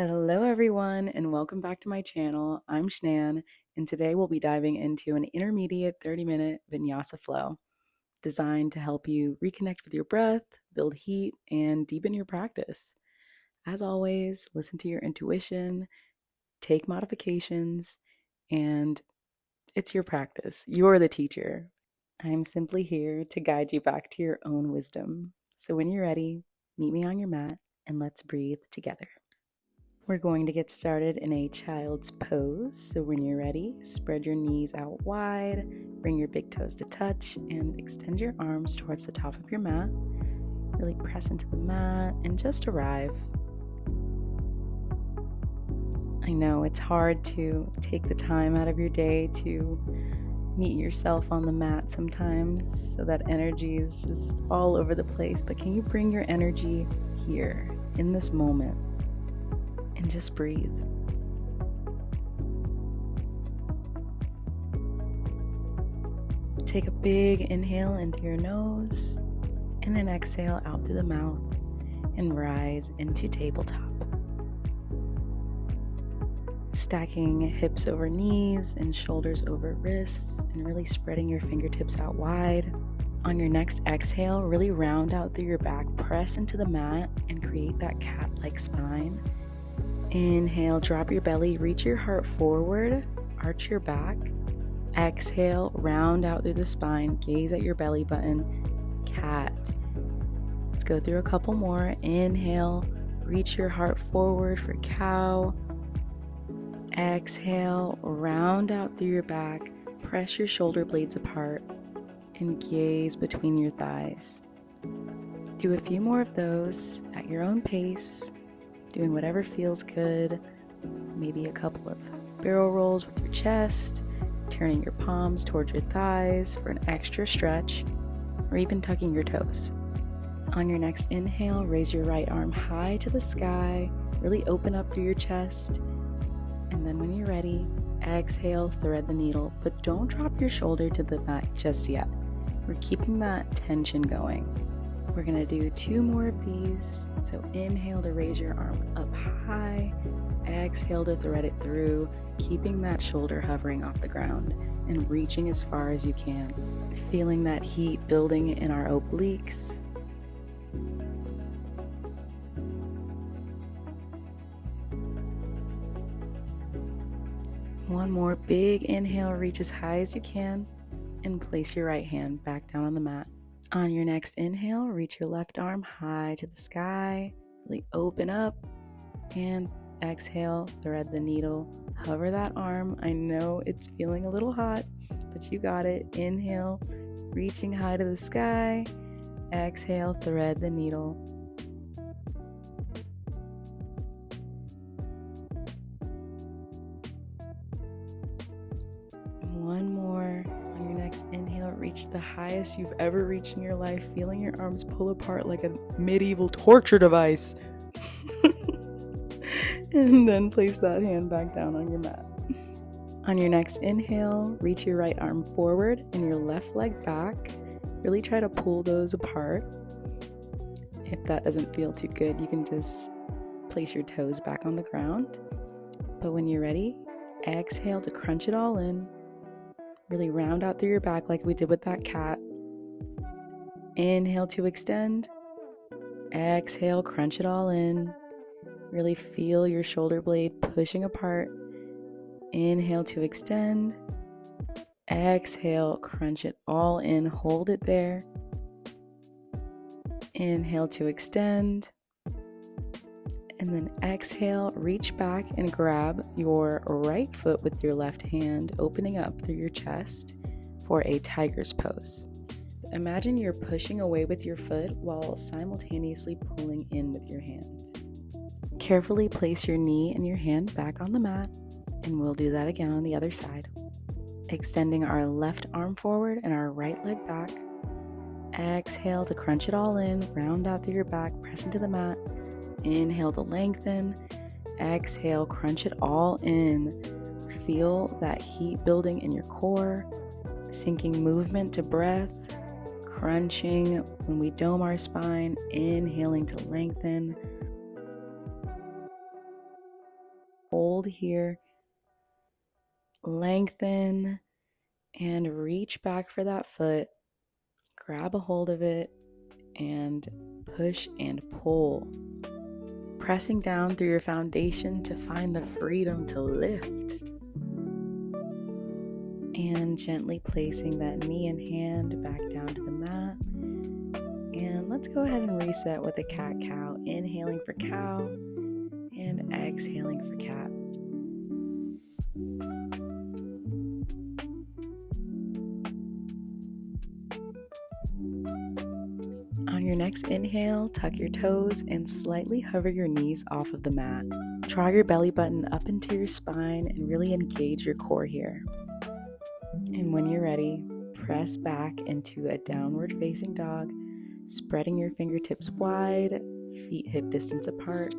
Hello everyone and welcome back to my channel. I'm Shnan and today we'll be diving into an intermediate 30-minute Vinyasa flow designed to help you reconnect with your breath, build heat, and deepen your practice. As always, listen to your intuition, take modifications, and it's your practice. You're the teacher. I'm simply here to guide you back to your own wisdom. So when you're ready, meet me on your mat and let's breathe together. We're going to get started in a child's pose. So when you're ready, spread your knees out wide, bring your big toes to touch, and extend your arms towards the top of your mat. Really press into the mat and just arrive. I know it's hard to take the time out of your day to meet yourself on the mat sometimes, so that energy is just all over the place. But can you bring your energy here in this moment? And just breathe. Take a big inhale into your nose and an exhale out through the mouth and rise into tabletop. Stacking hips over knees and shoulders over wrists and really spreading your fingertips out wide. On your next exhale, really round out through your back, press into the mat and create that cat-like spine. Inhale, drop your belly, reach your heart forward, arch your back. Exhale, round out through the spine, gaze at your belly button, cat. Let's go through a couple more. Inhale, reach your heart forward for cow. Exhale, round out through your back, press your shoulder blades apart, and gaze between your thighs. Do a few more of those at your own pace. Doing whatever feels good, maybe a couple of barrel rolls with your chest, turning your palms towards your thighs for an extra stretch, or even tucking your toes. On your next inhale, raise your right arm high to the sky, really open up through your chest, and then when you're ready, exhale, thread the needle, but don't drop your shoulder to the mat just yet. We're keeping that tension going. We're going to do 2 more of these. So inhale to raise your arm up high. Exhale to thread it through, keeping that shoulder hovering off the ground and reaching as far as you can. Feeling that heat building in our obliques. One more big inhale, reach as high as you can and place your right hand back down on the mat. On your next inhale, reach your left arm high to the sky, really open up, and exhale, thread the needle, hover that arm. I know it's feeling a little hot, but you got it. Inhale, reaching high to the sky, exhale, thread the needle. One more. On your next inhale, reach the highest you've ever reached in your life, feeling your arms pull apart like a medieval torture device. And then place that hand back down on your mat. On your next inhale, reach your right arm forward and your left leg back. Really try to pull those apart. If that doesn't feel too good, you can just place your toes back on the ground. But when you're ready, exhale to crunch it all in. Really round out through your back like we did with that cat. Inhale to extend. Exhale, crunch it all in. Really feel your shoulder blade pushing apart. Inhale to extend. Exhale, crunch it all in. Hold it there. Inhale to extend. And then exhale, reach back and grab your right foot with your left hand, opening up through your chest for a tiger's pose. Imagine you're pushing away with your foot while simultaneously pulling in with your hand. Carefully place your knee and your hand back on the mat, and we'll do that again on the other side. Extending our left arm forward and our right leg back. Exhale to crunch it all in, round out through your back, press into the mat. Inhale to lengthen. Exhale, crunch it all in. Feel that heat building in your core, syncing movement to breath, crunching when we dome our spine, inhaling to lengthen. hold here. Lengthen and reach back for that foot. Grab a hold of it and push and pull. Pressing down through your foundation to find the freedom to lift. And gently placing that knee and hand back down to the mat. And let's go ahead and reset with a cat-cow. Inhaling for cow and exhaling for cat. On your next inhale, tuck your toes and slightly hover your knees off of the mat. Draw your belly button up into your spine and really engage your core here. And when you're ready, press back into a downward facing dog, spreading your fingertips wide, feet hip distance apart.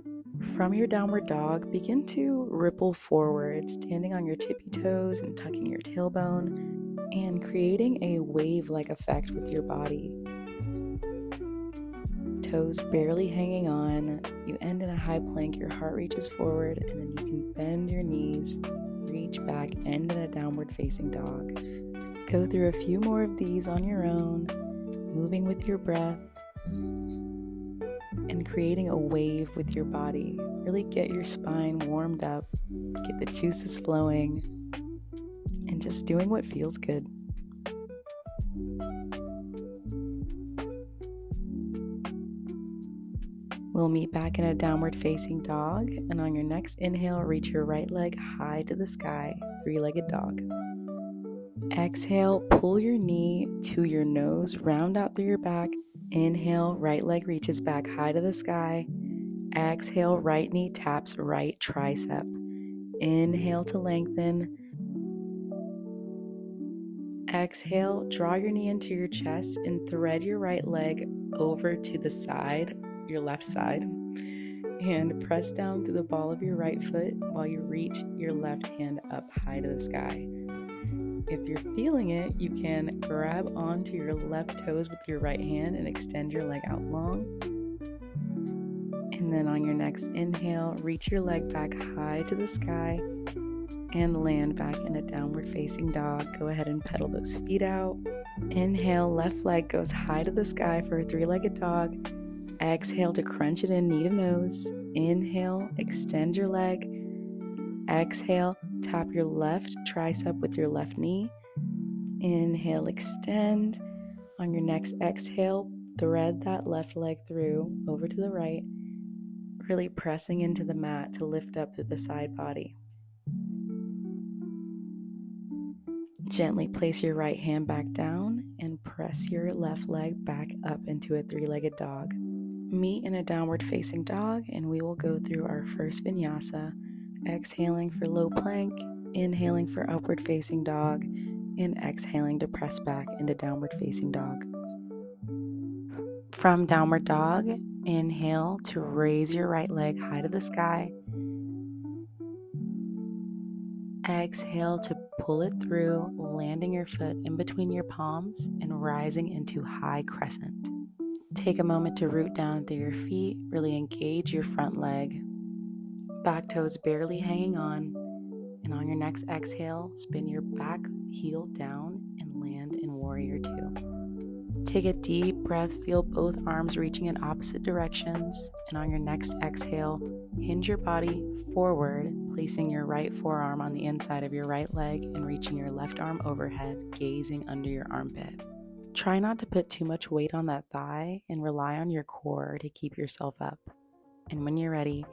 From your downward dog, begin to ripple forward, standing on your tippy toes and tucking your tailbone, and creating a wave-like effect with your body. Toes barely hanging on, you end in a high plank, your heart reaches forward, and then you can bend your knees, reach back, end in a downward facing dog. Go through a few more of these on your own, moving with your breath, and creating a wave with your body. Really get your spine warmed up, get the juices flowing, and just doing what feels good. We'll meet back in a downward facing dog, and on your next inhale, reach your right leg high to the sky, three-legged dog. Exhale, pull your knee to your nose, round out through your back. Inhale, right leg reaches back high to the sky. Exhale, right knee taps right tricep. Inhale to lengthen. Exhale, draw your knee into your chest and thread your right leg over to the side, your left side, and press down through the ball of your right foot while you reach your left hand up high to the sky. If you're feeling it, you can grab onto your left toes with your right hand and extend your leg out long. And then on your next inhale, reach your leg back high to the sky and land back in a downward facing dog. Go ahead and pedal those feet out. Inhale, left leg goes high to the sky for a three-legged dog. Exhale to crunch it in, knee to nose. Inhale, extend your leg. Exhale, tap your left tricep with your left knee. Inhale, extend. On your next exhale, thread that left leg through over to the right, really pressing into the mat to lift up through the side body. Gently place your right hand back down and press your left leg back up into a three-legged dog. Meet in a downward facing dog, and we will go through our first vinyasa, exhaling for low plank, inhaling for upward facing dog, and exhaling to press back into downward facing dog. From downward dog, inhale to raise your right leg high to the sky. Exhale to pull it through, landing your foot in between your palms and rising into high crescent. Take a moment to root down through your feet, really engage your front leg. Back toes barely hanging on. And on your next exhale, spin your back heel down and land in Warrior Two. Take a deep breath, feel both arms reaching in opposite directions. And on your next exhale, hinge your body forward, placing your right forearm on the inside of your right leg and reaching your left arm overhead, gazing under your armpit. Try not to put too much weight on that thigh and rely on your core to keep yourself up. And when you're ready,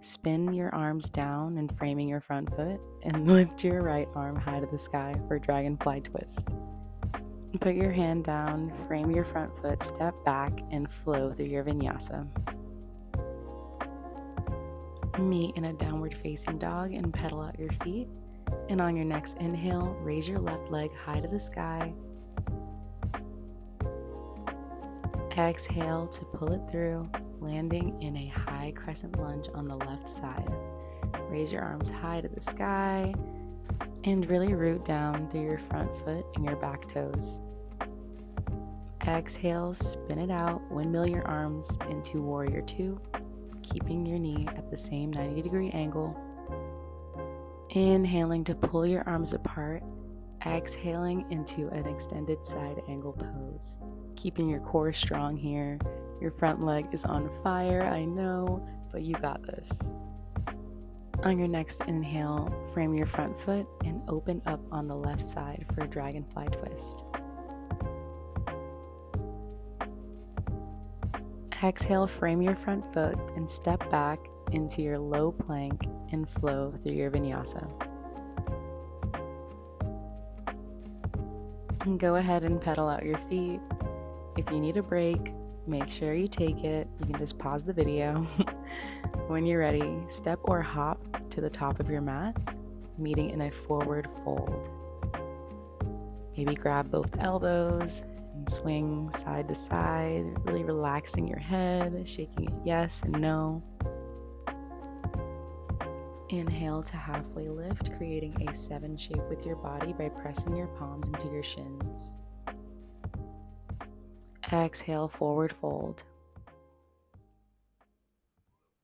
spin your arms down and framing your front foot and lift your right arm high to the sky for dragonfly twist. Put your hand down, frame your front foot, step back, and flow through your vinyasa. Meet in a downward facing dog and pedal out your feet. And on your next inhale, raise your left leg high to the sky. Exhale to pull it through, landing in a high crescent lunge on the left side. Raise your arms high to the sky and really root down through your front foot and your back toes. Exhale, spin it out, windmill your arms into Warrior Two, keeping your knee at the same 90-degree angle. Inhaling to pull your arms apart, exhaling into an extended side angle pose. Keeping your core strong here. Your front leg is on fire, I know, but you got this. On your next inhale, frame your front foot and open up on the left side for a dragonfly twist. Exhale, frame your front foot and step back into your low plank and flow through your vinyasa. And go ahead and pedal out your feet. If you need a break, make sure you take it. You can just pause the video. When you're ready, step or hop to the top of your mat, meeting in a forward fold. Maybe grab both elbows and swing side to side, really relaxing your head, shaking it yes and no. Inhale to halfway lift, creating a 7 shape with your body by pressing your palms into your shins. Exhale, forward fold.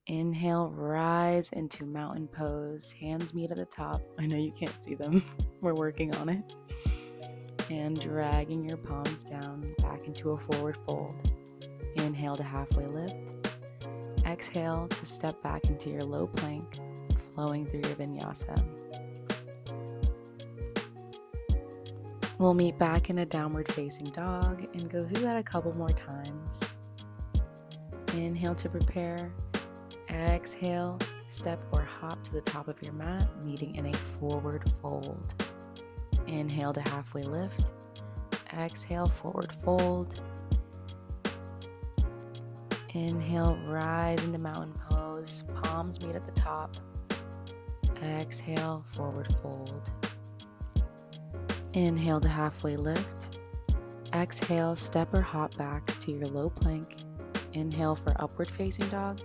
Inhale, rise into mountain pose. Hands meet at the top. I know you can't see them. We're working on it. And dragging your palms down back into a forward fold. Inhale to halfway lift. Exhale to step back into your low plank, flowing through your vinyasa. We'll meet back in a downward facing dog and go through that a couple more times. Inhale to prepare. Exhale, step or hop to the top of your mat, meeting in a forward fold. Inhale to halfway lift. Exhale, forward fold. Inhale, rise into mountain pose. Palms meet at the top. Exhale, forward fold. Inhale to halfway lift. Exhale, step or hop back to your low plank. Inhale for upward facing dog.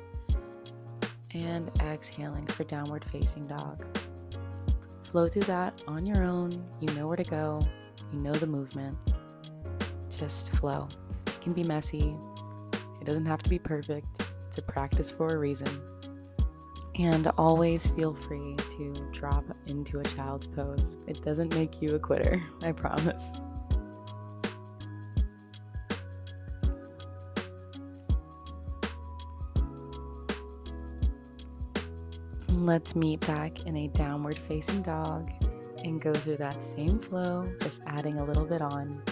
And exhaling for downward facing dog. Flow through that on your own. You know where to go. You know the movement. Just flow. It can be messy. It doesn't have to be perfect. It's a practice for a reason. And always feel free to drop into a child's pose. It doesn't make you a quitter, I promise. Let's meet back in a downward facing dog and go through that same flow, just adding a little bit on.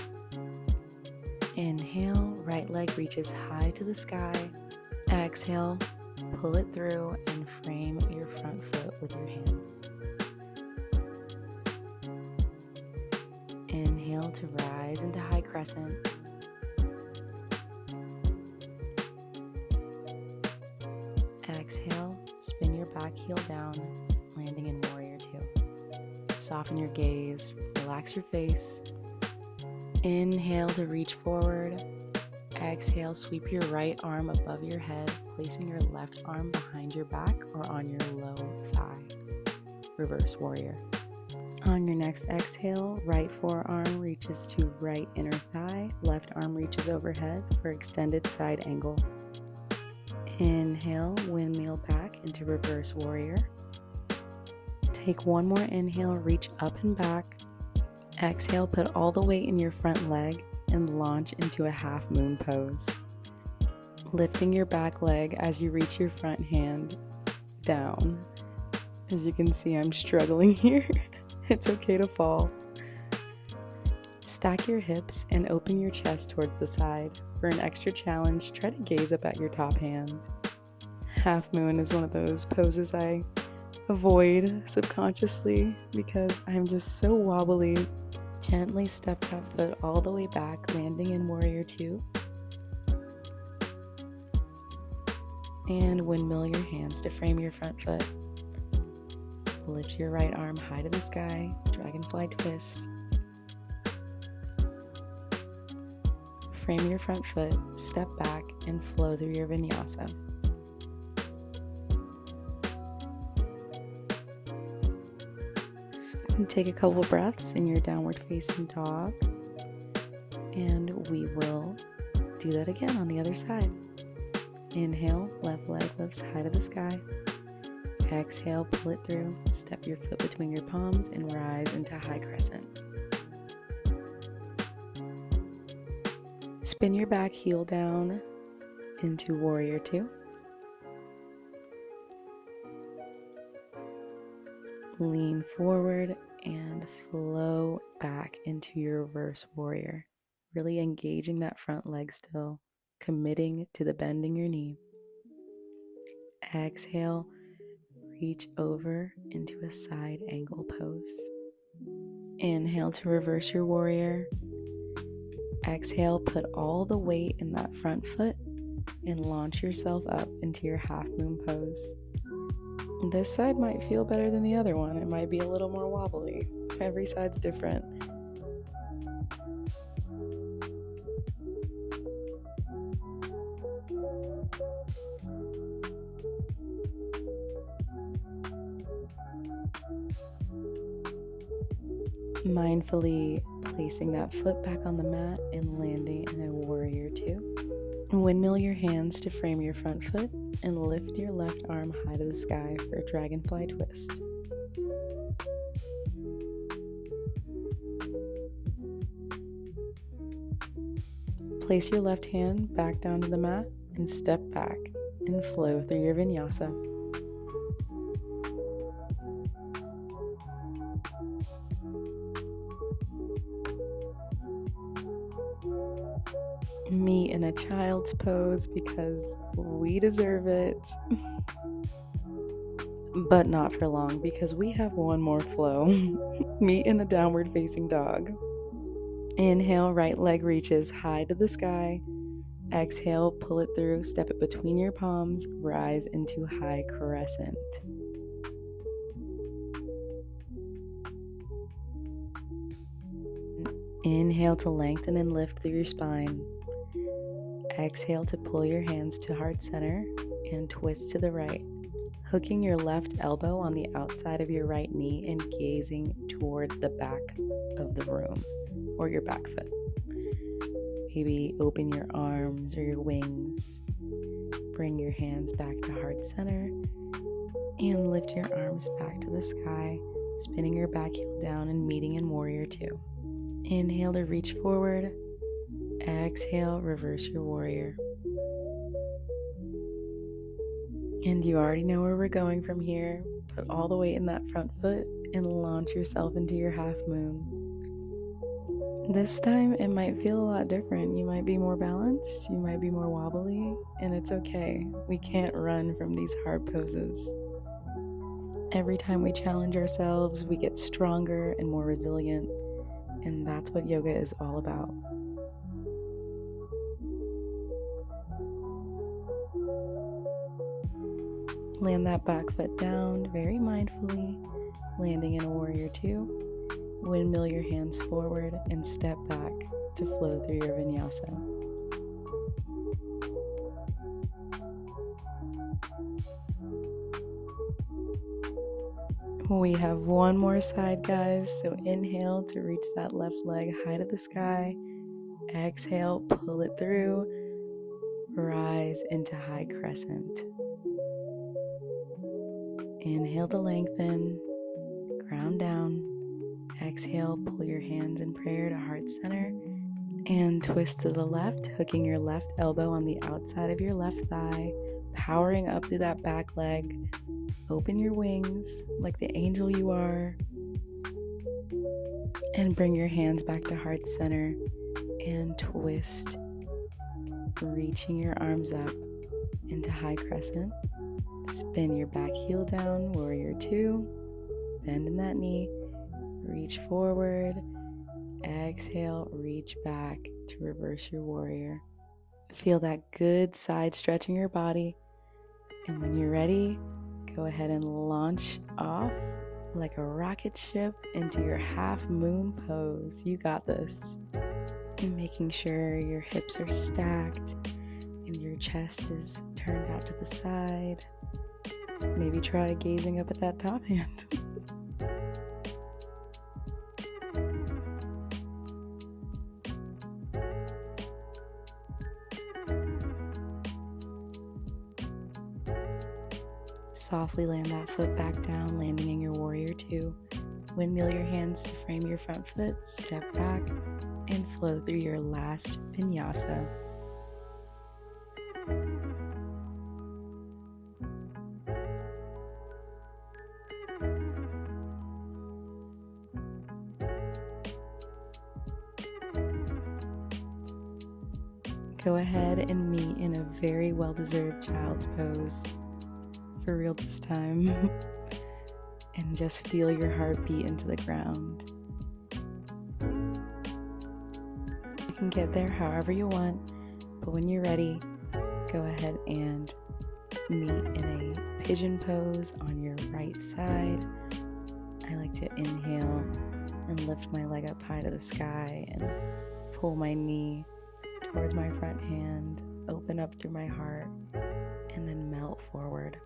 Inhale, right leg reaches high to the sky. Exhale, pull it through and frame your front foot with your hands. Inhale to rise into high crescent. Exhale, spin your back heel down, landing in warrior two. Soften your gaze, relax your face. Inhale to reach forward. Exhale, sweep your right arm above your head, placing your left arm behind your back or on your low thigh. Reverse warrior. On your next exhale, right forearm reaches to right inner thigh, left arm reaches overhead for extended side angle. Inhale, windmill back into reverse warrior. Take one more inhale, reach up and back. Exhale, put all the weight in your front leg and launch into a half moon pose. Lifting your back leg as you reach your front hand down. As you can see, I'm struggling here. It's okay to fall. Stack your hips and open your chest towards the side. For an extra challenge, try to gaze up at your top hand. Half moon is one of those poses I avoid subconsciously because I'm just so wobbly. Gently step that foot all the way back, landing in warrior two. And windmill your hands to frame your front foot. Lift your right arm high to the sky, dragonfly twist. Frame your front foot, step back, and flow through your vinyasa. And take a couple breaths in your downward facing dog, and we will do that again on the other side. Inhale, left leg lifts high to the sky. Exhale, pull it through. Step your foot between your palms and rise into high crescent. Spin your back heel down into warrior two. Lean forward and flow back into your reverse warrior. Really engaging that front leg still, committing to the bend in your knee. Exhale, reach over into a side angle pose. Inhale to reverse your warrior. Exhale, put all the weight in that front foot and launch yourself up into your half moon pose. This side might feel better than the other one. It might be a little more wobbly. Every side's different. Mindfully placing that foot back on the mat and landing in a warrior two. Windmill your hands to frame your front foot and lift your left arm high to the sky for a dragonfly twist. Place your left hand back down to the mat and step back and flow through your vinyasa. Meet in a child's pose because we deserve it. But not for long because we have one more flow. Meet in a downward facing dog. Inhale, right leg reaches high to the sky. Exhale, pull it through, step it between your palms, rise into high crescent. Inhale to lengthen and lift through your spine. Exhale to pull your hands to heart center and twist to the right, hooking your left elbow on the outside of your right knee and gazing toward the back of the room or your back foot. Maybe open your arms or your wings. Bring your hands back to heart center and lift your arms back to the sky, spinning your back heel down and meeting in warrior two. Inhale to reach forward. Exhale, reverse your warrior. And you already know where we're going from here. Put all the weight in that front foot and launch yourself into your half moon. This time it might feel a lot different. You might be more balanced, you might be more wobbly, and it's okay. We can't run from these hard poses. Every time we challenge ourselves, we get stronger and more resilient, and that's what yoga is all about. Land that back foot down very mindfully, landing in a warrior two. Windmill your hands forward and step back to flow through your vinyasa. We have one more side, guys. So inhale to reach that left leg high to the sky. Exhale, pull it through. Rise into high crescent. Inhale to lengthen, ground down. Exhale, pull your hands in prayer to heart center and twist to the left, hooking your left elbow on the outside of your left thigh, powering up through that back leg. Open your wings like the angel you are and bring your hands back to heart center and twist, reaching your arms up into high crescent. Spin your back heel down, warrior two, bend in that knee, reach forward, exhale, reach back to reverse your warrior. Feel that good side stretch in your body, and when you're ready, go ahead and launch off like a rocket ship into your half moon pose. You got this. And making sure your hips are stacked and your chest is turned out to the side. Maybe try gazing up at that top hand. Softly land that foot back down, landing in your warrior two. Windmill your hands to frame your front foot, step back, and flow through your last vinyasa. Go ahead and meet in a very well-deserved child's pose, for real this time, and just feel your heart beat into the ground. You can get there however you want, but when you're ready, go ahead and meet in a pigeon pose on your right side. I like to inhale and lift my leg up high to the sky and pull my knee towards my front hand, open up through my heart, and then melt forward.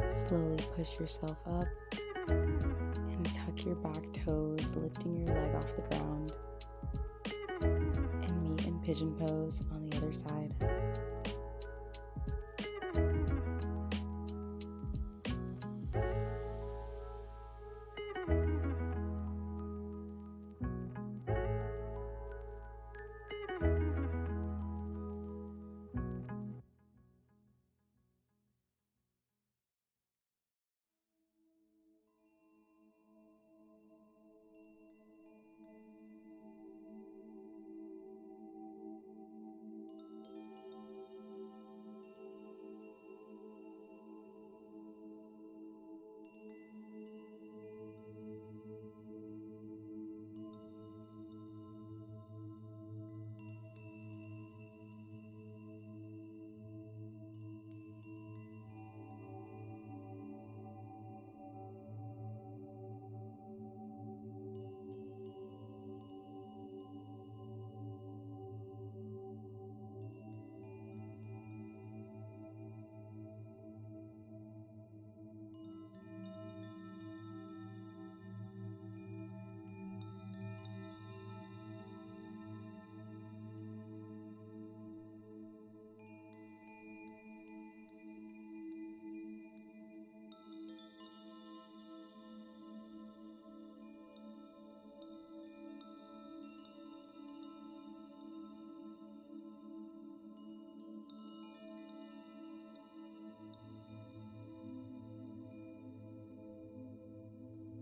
Slowly push yourself up and tuck your back toes, lifting your leg off the ground, and meet in pigeon pose on the other side.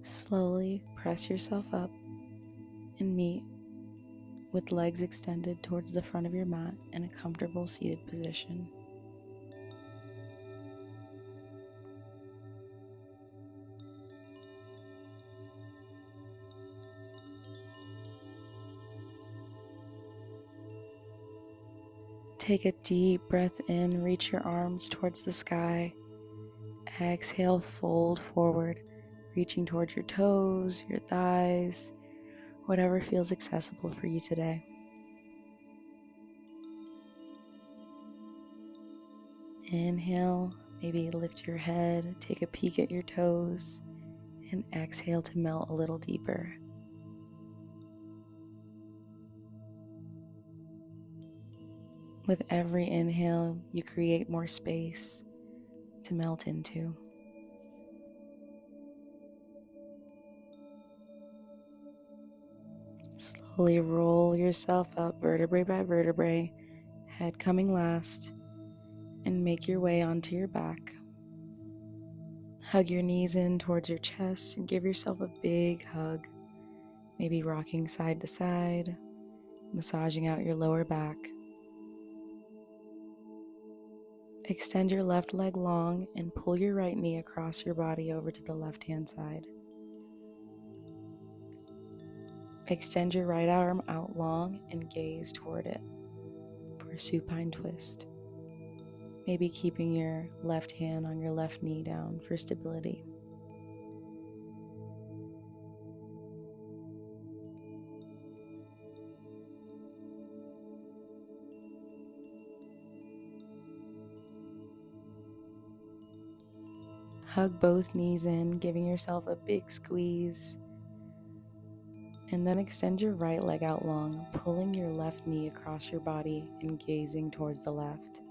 Slowly press yourself up and meet with legs extended towards the front of your mat in a comfortable seated position. Take a deep breath in, reach your arms towards the sky. Exhale, fold forward, reaching towards your toes, your thighs, whatever feels accessible for you today. Inhale, maybe lift your head, take a peek at your toes, and exhale to melt a little deeper. With every inhale, you create more space to melt into. Slowly roll yourself up vertebrae by vertebrae, head coming last, and make your way onto your back. Hug your knees in towards your chest and give yourself a big hug, maybe rocking side to side, massaging out your lower back. Extend your left leg long and pull your right knee across your body over to the left-hand side. Extend your right arm out long and gaze toward it for a supine twist. Maybe keeping your left hand on your left knee down for stability. Hug both knees in, giving yourself a big squeeze. And then extend your right leg out long, pulling your left knee across your body and gazing towards the left.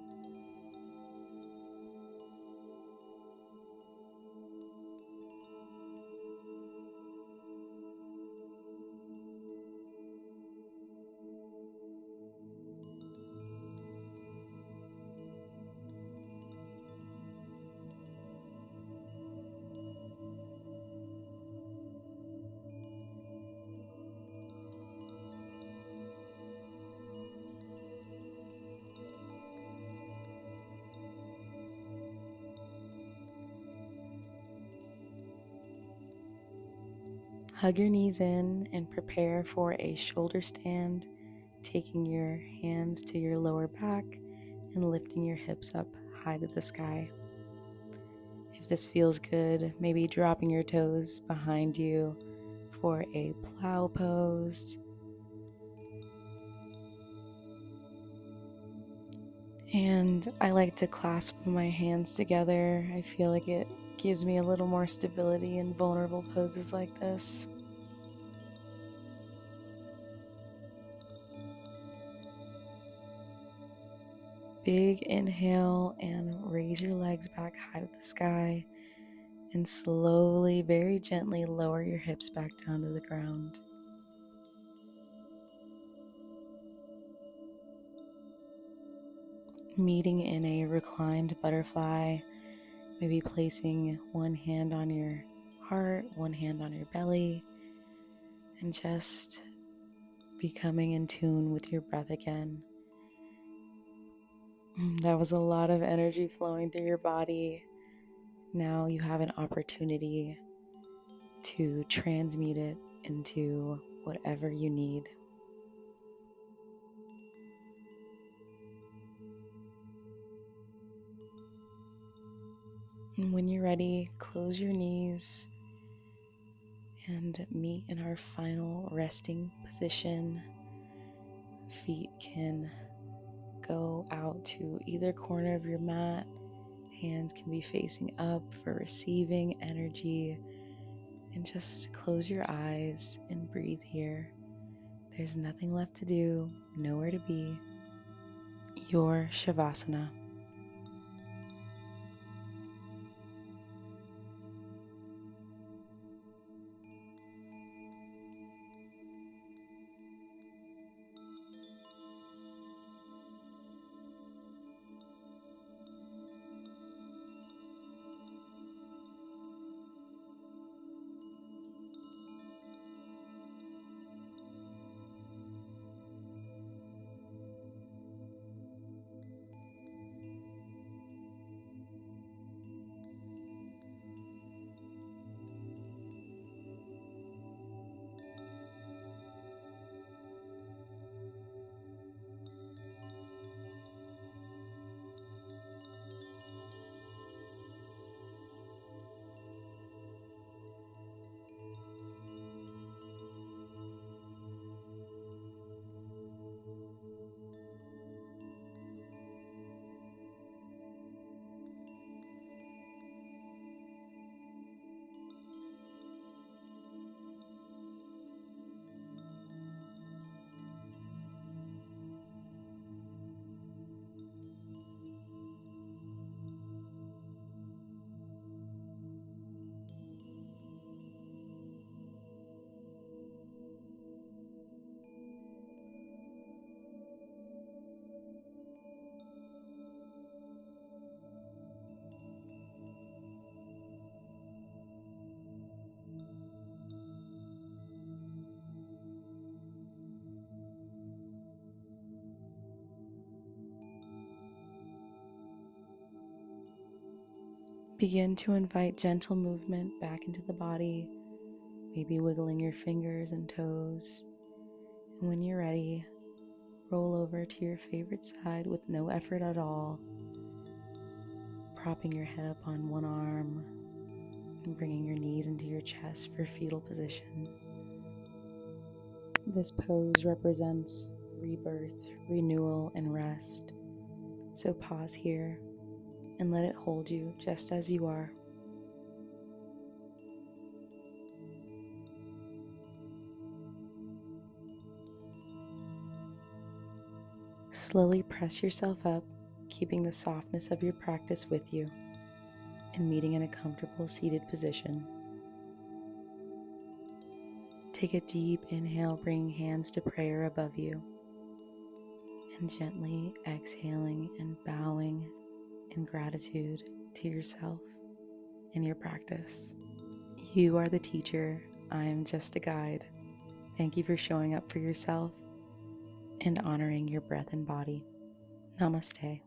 Hug your knees in and prepare for a shoulder stand, taking your hands to your lower back and lifting your hips up high to the sky. If this feels good, maybe dropping your toes behind you for a plow pose. And I like to clasp my hands together. I feel like it gives me a little more stability in vulnerable poses like this. Big inhale and raise your legs back high to the sky, and slowly, very gently lower your hips back down to the ground. Meeting in a reclined butterfly, maybe placing one hand on your heart, one hand on your belly, and just becoming in tune with your breath again. That was a lot of energy flowing through your body. Now you have an opportunity to transmute it into whatever you need. And when you're ready, close your knees and meet in our final resting position. Feet can go out to either corner of your mat. Hands can be facing up for receiving energy. And just close your eyes and breathe here. There's nothing left to do, nowhere to be. Your Shavasana. Begin to invite gentle movement back into the body, maybe wiggling your fingers and toes. And when you're ready, roll over to your favorite side with no effort at all, propping your head up on one arm and bringing your knees into your chest for fetal position. This pose represents rebirth, renewal, and rest. So pause here and let it hold you just as you are. Slowly press yourself up, keeping the softness of your practice with you, and meeting in a comfortable seated position. Take a deep inhale, bringing hands to prayer above you, and gently exhaling and bowing in gratitude to yourself and your practice. You are the teacher. I am just a guide. Thank you for showing up for yourself and honoring your breath and body. Namaste.